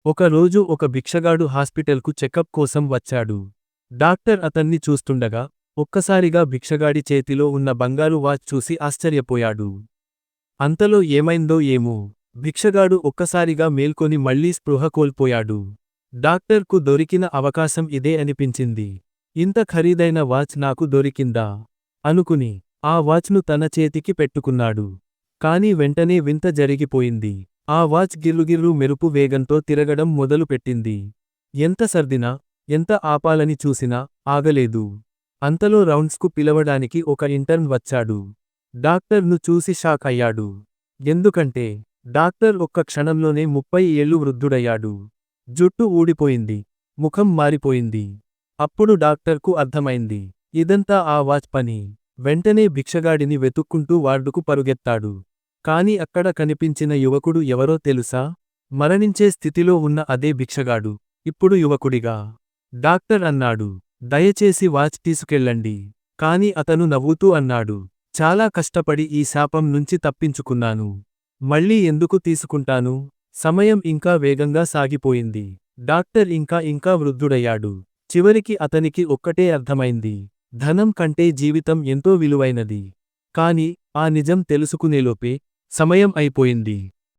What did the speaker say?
ఒకరోజు ఒక భిక్షగాడు హాస్పిటల్కు చెకప్ కోసం వచ్చాడు. డాక్టర్ అతన్ని చూస్తుండగా, ఒక్కసారిగా భిక్షగాడి చేతిలో ఉన్న బంగారు వాచ్ చూసి ఆశ్చర్యపోయాడు. అంతలో ఏమైందో ఏమో, భిక్షగాడు ఒక్కసారిగా మేల్కొని మళ్లీ స్పృహ కోల్పోయాడు. డాక్టర్కు దొరికిన అవకాశం ఇదే అనిపించింది. ఇంత ఖరీదైన వాచ్ నాకు దొరికిందా అనుకుని, ఆ వాచ్ను తన చేతికి పెట్టుకున్నాడు. కాని వెంటనే వింత జరిగిపోయింది. ఆ వాచ్ గిర్రుగిర్రు మెరుపు వేగంతో తిరగడం మొదలుపెట్టింది. ఎంత సర్దినా, ఎంత ఆపాలని చూసినా, ఆగలేదు. అంతలో రౌండ్స్కు పిలవడానికి ఒక ఇంటర్న్ వచ్చాడు. డాక్టర్ను చూసి షాక్ అయ్యాడు. ఎందుకంటే, డాక్టర్ ఒక్క క్షణంలోనే 30 ఏళ్లు వృద్ధుడయ్యాడు. జుట్టు ఊడిపోయింది. ముఖం మారిపోయింది. అప్పుడు డాక్టర్కు అర్థమైంది. ఇదంతా ఆ వాచ్ పని. వెంటనే భిక్షగాడిని వెతుక్కుంటూ వార్డుకు పరుగెత్తాడు. కాని అక్కడ కనిపించిన యువకుడు ఎవరో తెలుసా? మరణించే స్థితిలో ఉన్న అదే భిక్షగాడు, ఇప్పుడు యువకుడిగా. డాక్టర్ అన్నాడు, దయచేసి వాచ్ తీసుకెళ్ళండి. కాని అతను నవ్వుతూ అన్నాడు, చాలా కష్టపడి ఈ శాపం నుంచి తప్పించుకున్నాను. మళ్ళీ ఎందుకు తీసుకుంటాను? సమయం ఇంకా వేగంగా సాగిపోయింది. డాక్టర్ ఇంకా వృద్ధుడయ్యాడు. చివరికి అతనికి ఒక్కటే అర్థమైంది. ధనం కంటే జీవితం ఎంతో విలువైనది. కాని, ఆ నిజం తెలుసుకునేలోపే సమయం అయిపోయింది.